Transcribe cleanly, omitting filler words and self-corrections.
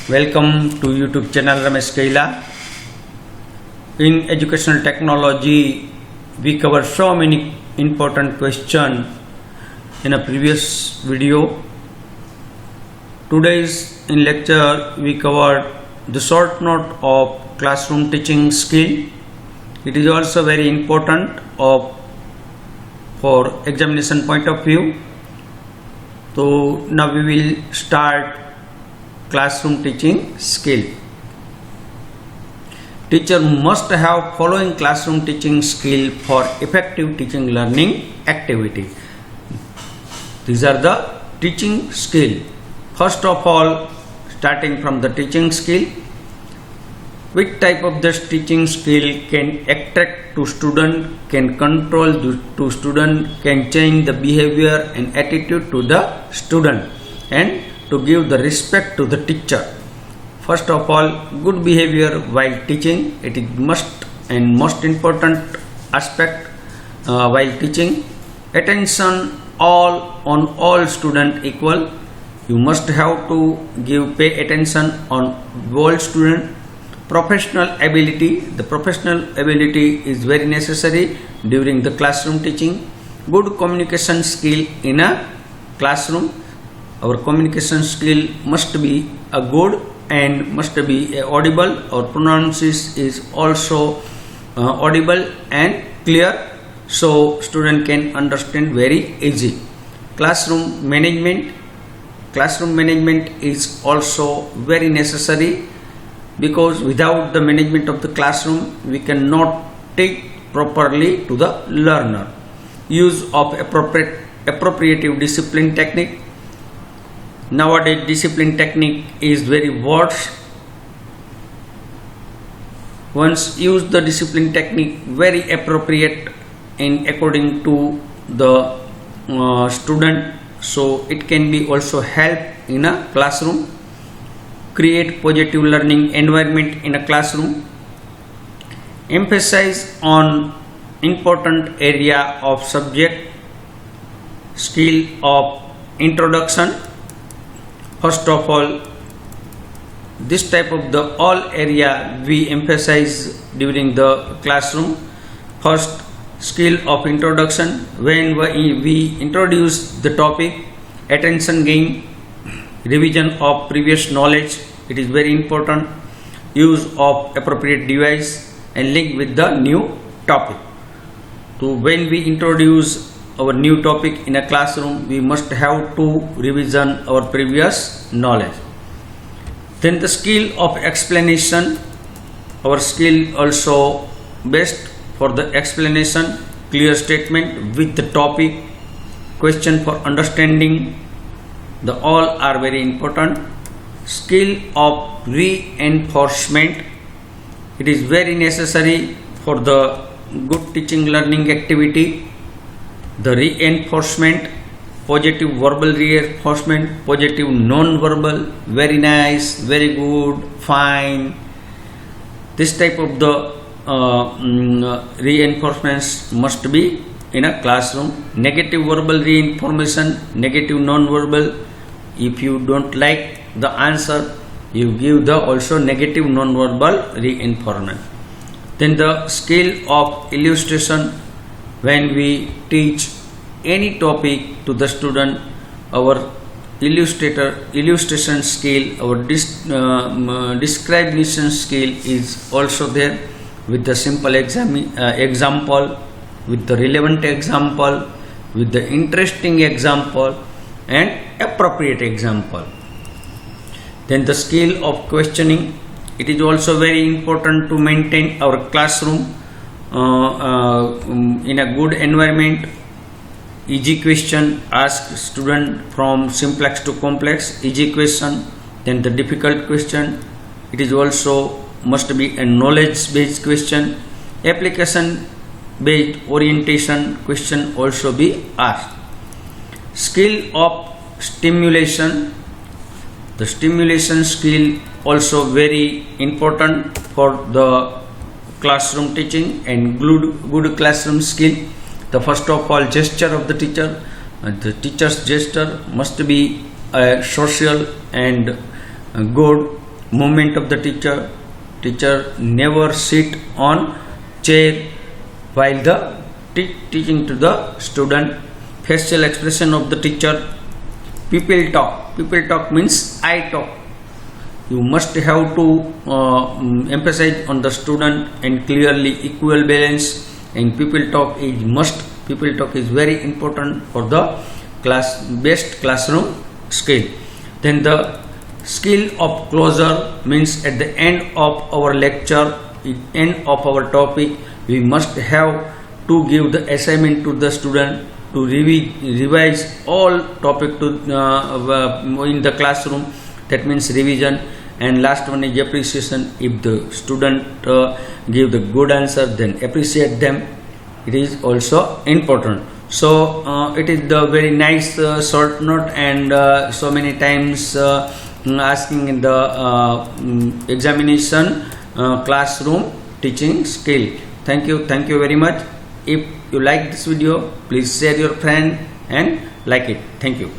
Welcome to YouTube channel Ramesh Kaila. In educational technology, we covered so many important questions in a previous video. Today's in lecture we covered the short note of classroom teaching skill. It is also very important for examination point of view. So now we will start classroom teaching skill. Teacher must have following classroom teaching skill for effective teaching learning activity. These are the teaching skill. First of all, starting from the teaching skill, which type of this teaching skill can attract to student, can control to student, can change the behavior and attitude to the student, and to give the respect to the teacher. First of all, good behavior while teaching. It is most important aspect while teaching. Attention on all student equal. You must have to pay attention on all student. Professional ability. The professional ability is very necessary during the classroom teaching. Good communication skill in a classroom. Our communication skill must be a good and must be audible. Our pronunciation is also audible and clear, so student can understand very easy. Classroom management. Classroom management is also very necessary, because without the management of the classroom we cannot teach properly to the learner. Use of appropriate discipline technique. Nowadays discipline technique is very worse. Once use the discipline technique very appropriate in according to the student, so it can be also help in a classroom. Create positive learning environment in a classroom. Emphasize on important area of subject. Skill of introduction. First of all, this type of the all area we emphasize during the classroom. First, skill of introduction. When we introduce the topic, attention gain, revision of previous knowledge, it is very important. Use of appropriate device and link with the new topic. So when we introduce our new topic in a classroom, we must have to revision our previous knowledge. Then the skill of explanation. Our skill also best for the explanation, clear statement with the topic, question for understanding. The all are very important. Skill of reinforcement. It is very necessary for the good teaching learning activity. The reinforcement, positive verbal reinforcement, positive non-verbal, very nice, very good, fine. This type of the reinforcements must be in a classroom. Negative verbal reinformation, negative non-verbal. If you don't like the answer, you give the also negative non-verbal reinforcement. Then the skill of illustration. When we teach any topic to the student, our illustration skill, our description skill is also there, with the simple example, with the relevant example, with the interesting example and appropriate example. Then the skill of questioning. It is also very important to maintain our classroom in a good environment. Easy question, ask student from simplex to complex, easy question. Then the difficult question, it is also must be a knowledge based question. Application based orientation question also be asked. Skill of stimulation. The stimulation skill also very important for the classroom teaching and good classroom skill. The first of all, gesture of the teacher. The teacher's gesture must be social and good movement of the teacher. Teacher never sit on chair while the teaching to the student. Facial expression of the teacher. People talk. People talk means I talk. You must have to emphasize on the student and clearly equal balance, and people talk is must. People talk is very important for the best classroom skill. Then the skill of closure means at the end of our lecture, end of our topic, we must have to give the assignment to the student to revise all topic to in the classroom. That means revision. And last one is appreciation. If the student give the good answer, then appreciate them. It is also important. So it is the very nice short note, and so many times asking in the examination classroom teaching skill. Thank you very much. If you like this video, please share your friend and like it. Thank you.